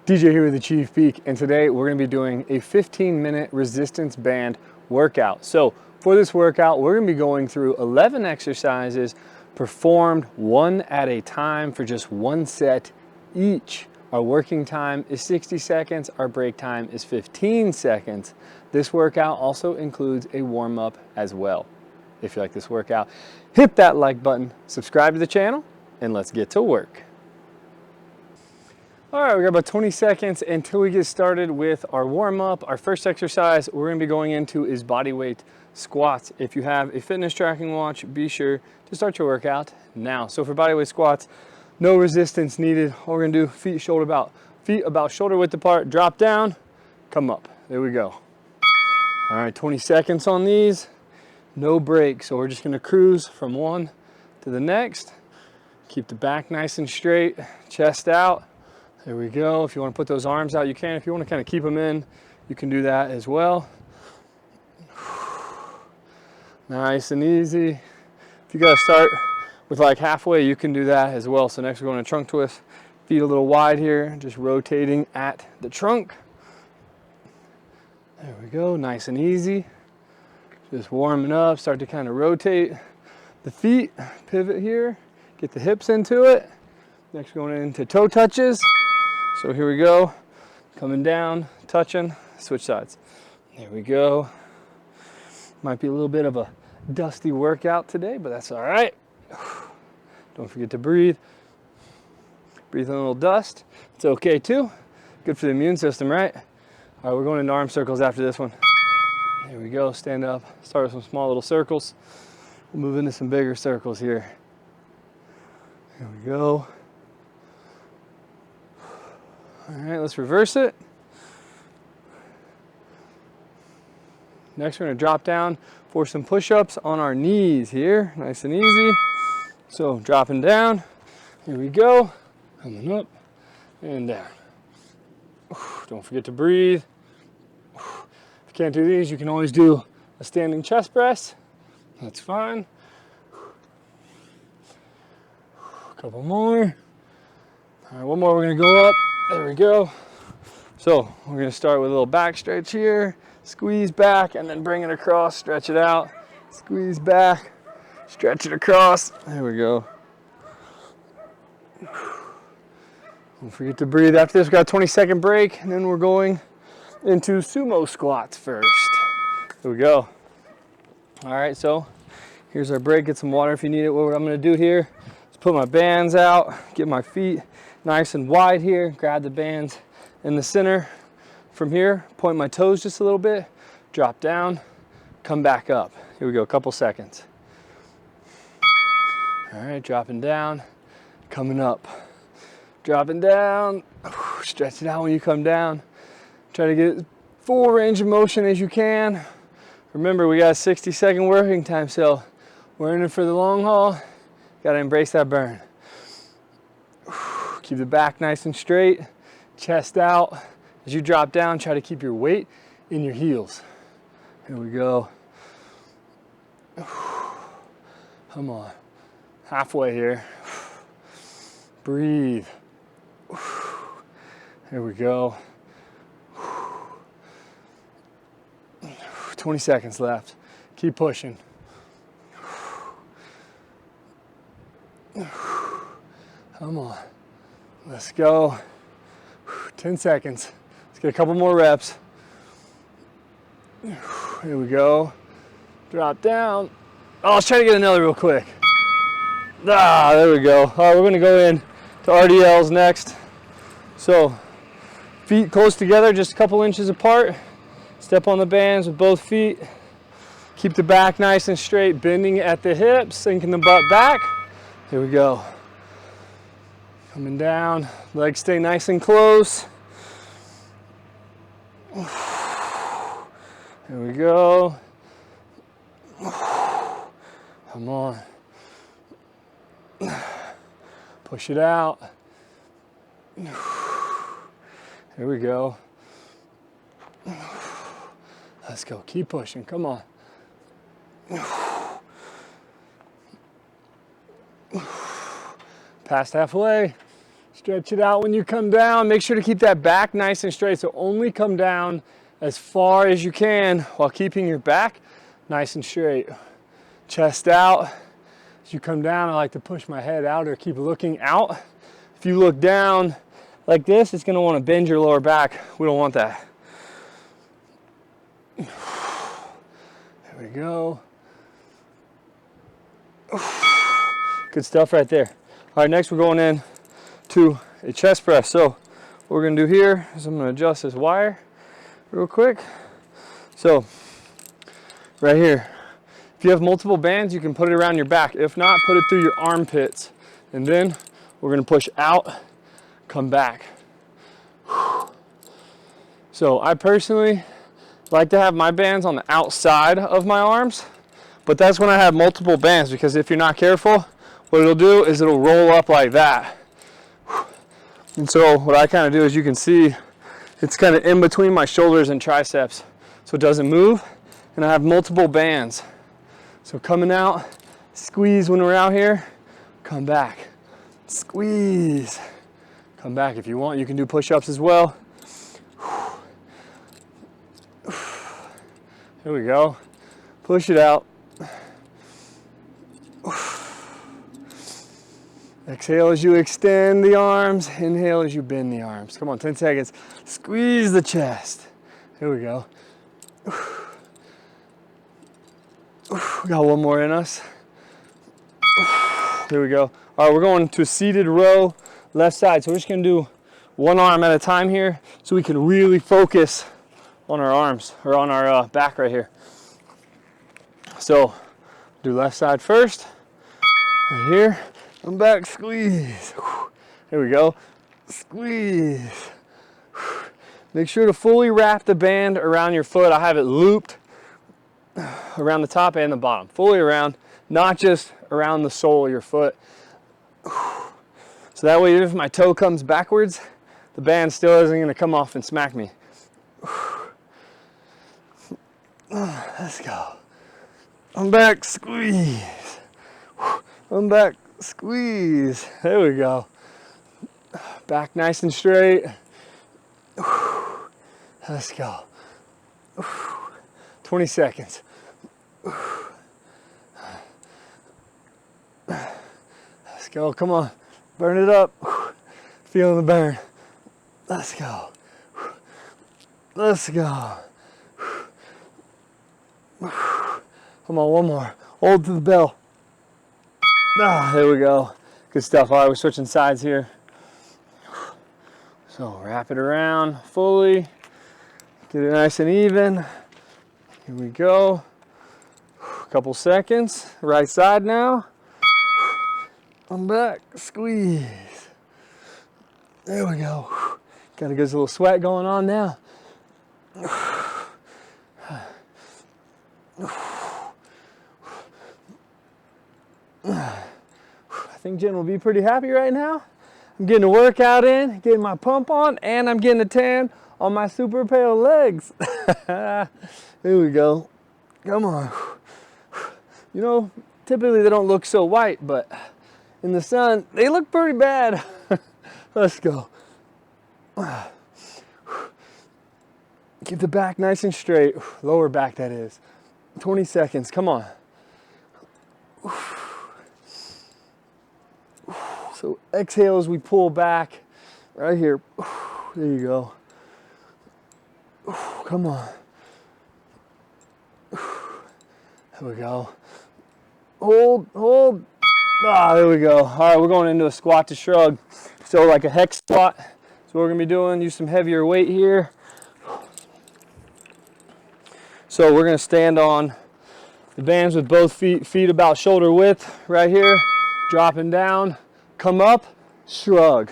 DJ here with ACHV PEAK, and today we're going to be doing a 15-minute resistance band workout. So for this workout, we're going to be going through 11 exercises performed one at a time for just one set each. Our working time is 60 seconds, our break time is 15 seconds. This workout also includes a warm-up as well. If you like this workout, hit that like button, subscribe to the channel, and let's get to work. All right, we got about 20 seconds until we get started with our warm-up. Our first exercise we're going to be going into is bodyweight squats. If you have a fitness tracking watch, be sure to start your workout now. So for bodyweight squats, no resistance needed. All we're going to do, feet about shoulder width apart, drop down, come up. There we go. All right, 20 seconds on these, no break. So we're just going to cruise from one to the next. Keep the back nice and straight, chest out. There we go. If you want to put those arms out, you can. If you want to kind of keep them in, you can do that as well. Nice and easy. If you got to start with like halfway, you can do that as well. So next we're going to trunk twist. Feet a little wide here, just rotating at the trunk. There we go. Nice and easy. Just warming up. Start to kind of rotate the feet. Pivot here. Get the hips into it. Next we're going into toe touches. So here we go, coming down, touching, switch sides. There we go. Might be a little bit of a dusty workout today, but that's all right. Don't forget to breathe. Breathe in a little dust. It's okay too. Good for the immune system, right? All right, we're going into arm circles after this one. There we go, stand up. Start with some small little circles. We'll move into some bigger circles here. There we go. All right, let's reverse it. Next, we're going to drop down for some push-ups on our knees here. Nice and easy. So, dropping down. Here we go. Coming up and down. Don't forget to breathe. If you can't do these, you can always do a standing chest press. That's fine. A couple more. All right, one more. We're going to go up. There we go. So we're going to start with a little back stretch here. Squeeze back and then bring it across. Stretch it out. Squeeze back. Stretch it across. There we go. Don't forget to breathe. After this, we've got a 20-second break, and then we're going into sumo squats first. Here we go. All right, so here's our break. Get some water if you need it. What I'm going to do here is put my bands out, get my feet nice and wide here, grab the bands in the center. From here, point my toes just a little bit, drop down, come back up. Here we go, a couple seconds. All right, dropping down, coming up. Dropping down, stretch it out when you come down. Try to get full range of motion as you can. Remember, we got a 60-second working time, so we're in it for the long haul. Gotta embrace that burn. Keep the back nice and straight, chest out. As you drop down, try to keep your weight in your heels. Here we go. Come on. Halfway here. Breathe. Here we go. 20 seconds left. Keep pushing. Come on. Let's go. 10 seconds. Let's get a couple more reps. Here we go. Drop down. Oh, let's try to get another real quick. Ah, there we go. All right, we're going to go in to RDLs next. So, feet close together, just a couple inches apart. Step on the bands with both feet. Keep the back nice and straight, bending at the hips, sinking the butt back. Here we go. Coming down, legs stay nice and close. Here we go. Come on. Push it out. Here we go. Let's go, keep pushing, come on. Past halfway. Stretch it out when you come down. Make sure to keep that back nice and straight. So only come down as far as you can while keeping your back nice and straight. Chest out. As you come down, I like to push my head out or keep looking out. If you look down like this, it's going to want to bend your lower back. We don't want that. There we go. Good stuff right there. All right, next we're going in to a chest press. So what we're going to do here is I'm going to adjust this wire real quick. So right here, if you have multiple bands, you can put it around your back. If not, put it through your armpits. And then we're going to push out, come back. So I personally like to have my bands on the outside of my arms, but that's when I have multiple bands, because if you're not careful, what it'll do is it'll roll up like that. And so what I kind of do is, you can see it's kind of in between my shoulders and triceps, so it doesn't move, and I have multiple bands. So coming out, squeeze when we're out here, come back, squeeze, come back. If you want, you can do push-ups as well. Here we go. Push it out. Exhale as you extend the arms. Inhale as you bend the arms. Come on, 10 seconds. Squeeze the chest. Here we go. We got one more in us. Here we go. All right, we're going to a seated row, left side. So we're just gonna do one arm at a time here, so we can really focus on our arms, or on our back right here. So do left side first, right here, and back, squeeze. Here we go, squeeze. Make sure to fully wrap the band around your foot. I have it looped around the top and the bottom, fully around, not just around the sole of your foot. So that way, even if my toe comes backwards, the band still isn't gonna come off and smack me. Let's go. I'm back, squeeze. I'm back, squeeze. There we go. Back nice and straight. Let's go. 20 seconds. Let's go, come on. Burn it up. Feeling the burn. Let's go. Let's go. Come on, one more. Hold to the bell. Ah, there we go. Good stuff. All right, we're switching sides here. So wrap it around fully. Get it nice and even. Here we go. A couple seconds. Right side now. I'm back. Squeeze. There we go. Got a good little sweat going on now. I think Jen will be pretty happy right now. I'm getting a workout in, getting my pump on, and I'm getting a tan on my super pale legs. Here we go. Come on. You know, typically they don't look so white, but in the sun, they look pretty bad. Let's go. Keep the back nice and straight. Lower back, that is. 20 seconds, come on. So exhale as we pull back right here. There you go. Come on. There we go. Hold, hold. Ah, there we go. All right, we're going into a squat to shrug. So like a hex squat. So what we're gonna be doing, use some heavier weight here. So we're gonna stand on the bands with both feet about shoulder width right here, dropping down, come up, shrug.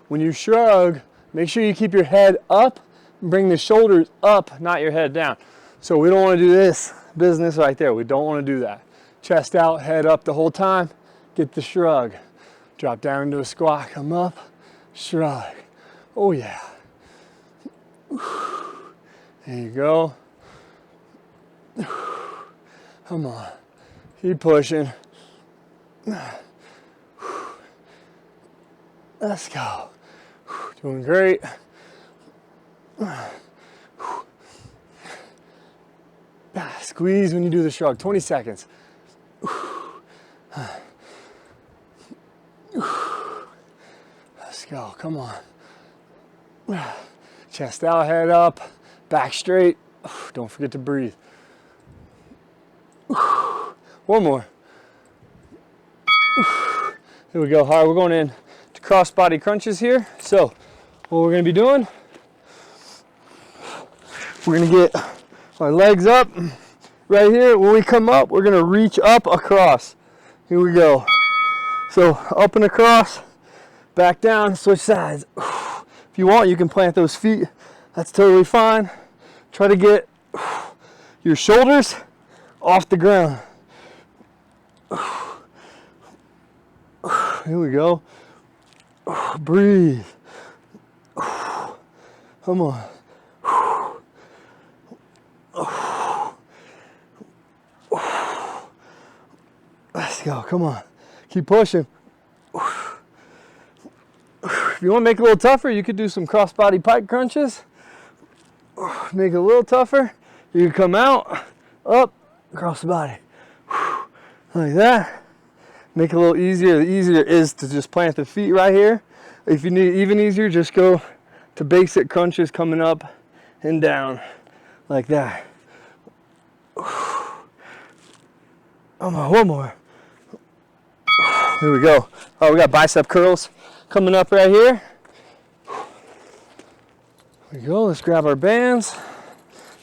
When you shrug, make sure you keep your head up and bring the shoulders up, not your head down. So we don't wanna do this business right there. We don't wanna do that. Chest out, head up the whole time, get the shrug. Drop down into a squat, come up, shrug. Oh yeah. There you go. Come on, keep pushing. Let's go. Doing great. Squeeze when you do the shrug. 20 seconds. Let's go. Come on. Chest out, head up, back straight. Don't forget to breathe. One more. Here we go. All right, we're going in to crossbody crunches here. So what we're going to be doing, we're going to get our legs up right here. When we come up, we're going to reach up across. Here we go. So up and across, back down, switch sides. If you want, you can plant those feet. That's totally fine. Try to get your shoulders off the ground. Here we go. Breathe. Come on. Let's go. Come on. Keep pushing. If you want to make it a little tougher, you could do some crossbody pike crunches. Make it a little tougher. You can come out, up, across the body. Like that. Make it a little easier. The easier is to just plant the feet right here. If you need even easier, just go to basic crunches coming up and down. Like that. One more. Here we go. Oh, we got bicep curls coming up right here. There we go. Let's grab our bands.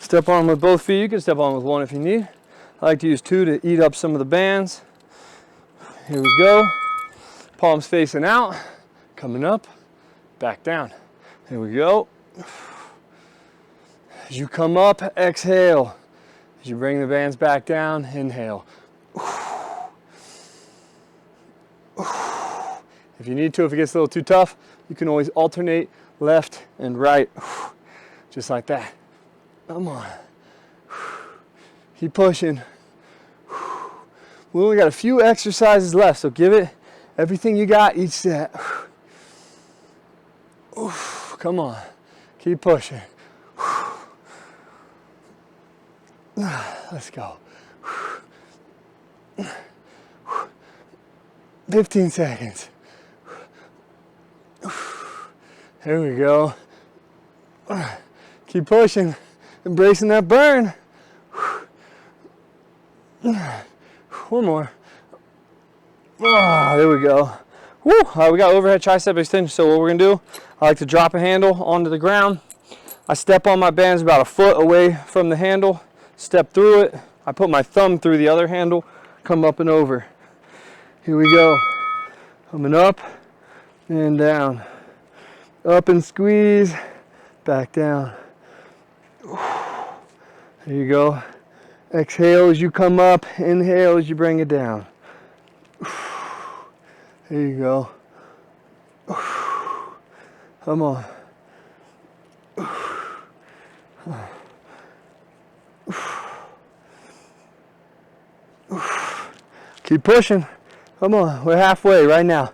Step on with both feet. You can step on with one if you need. I like to use two to eat up some of the bands. Here we go. Palms facing out. Coming up. Back down. Here we go. As you come up, exhale. As you bring the bands back down, inhale. If you need to, if it gets a little too tough, you can always alternate left and right. Just like that. Come on. Keep pushing. We only got a few exercises left, so give it everything you got each set. Come on. Keep pushing. Let's go. 15 seconds. Here we go. Keep pushing. Embracing that burn. One more. There we go. Woo! All right, we got overhead tricep extension. So what we're gonna do, I like to drop a handle onto the ground. I step on my bands about a foot away from the handle, step through it. I put my thumb through the other handle, come up and over. Here we go. Coming up and down. Up and squeeze, back down. There you go. Exhale as you come up, inhale as you bring it down. There you go. Come on. Keep pushing. Come on, we're halfway right now.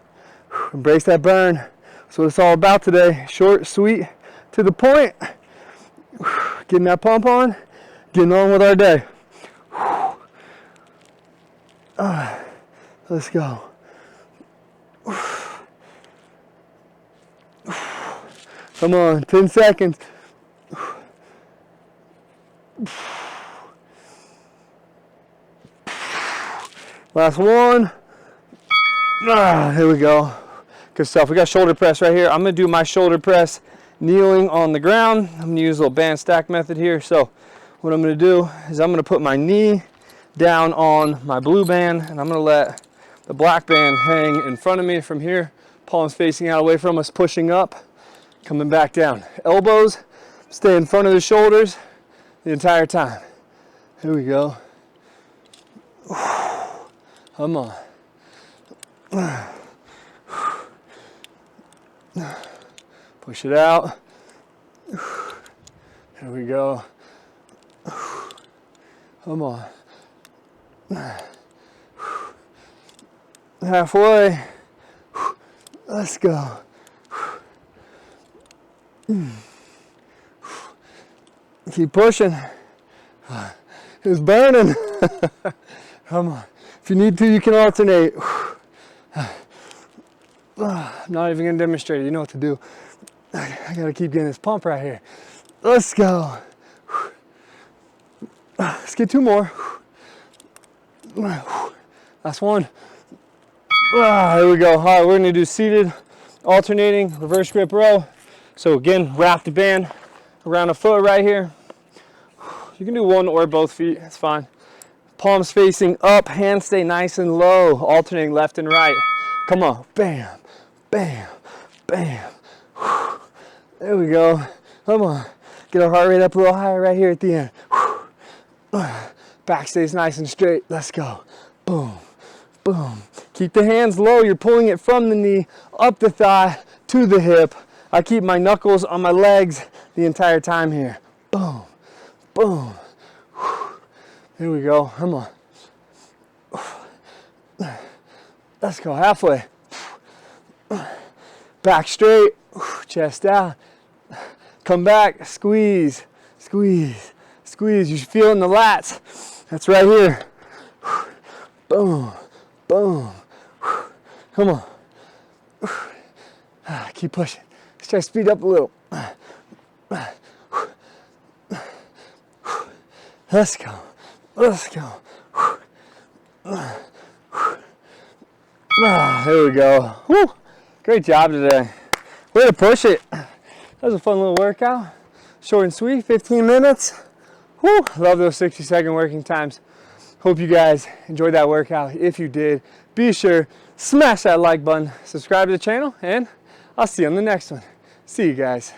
Embrace that burn. That's what it's all about today. Short, sweet, to the point. Getting that pump on, getting on with our day. Let's go. Come on, 10 seconds. Last one. Here we go. Good stuff. We got shoulder press right here. I'm going to do my shoulder press kneeling on the ground. I'm going to use a little band stack method here. So what I'm going to do is I'm going to put my knee down on my blue band, and I'm going to let the black band hang in front of me from here. Palms facing out away from us, pushing up, coming back down. Elbows stay in front of the shoulders the entire time. Here we go. Come on. Push it out. Here we go. Come on. Halfway. Let's go. Keep pushing. It's burning. Come on. If you need to, you can alternate. I'm not even gonna demonstrate it. You know what to do. I gotta keep getting this pump right here. Let's go. Let's get 2 more. Last one. There we go. All right, we're gonna do seated, alternating, reverse grip row. So again, wrap the band around a foot right here. You can do one or both feet, it's fine. Palms facing up, hands stay nice and low, alternating left and right. Come on, bam, bam, bam. There we go. Come on, get our heart rate up a little higher right here at the end. Back stays nice and straight. Let's go. Boom, boom. Keep the hands low. You're pulling it from the knee, up the thigh, to the hip. I keep my knuckles on my legs the entire time here. Boom, boom. Here we go. Come on. Let's go halfway. Back straight, chest out. Come back, squeeze, squeeze, squeeze. You should feel it in the lats. That's right here. Boom, boom. Come on. Keep pushing. Let's try to speed up a little. Let's go. Let's go. There we go. Woo. Great job today. Way to push it. That was a fun little workout. Short and sweet, 15 minutes. Woo. Love those 60-second working times. Hope you guys enjoyed that workout. If you did, be sure smash that like button, subscribe to the channel, and I'll see you on the next one. See you guys.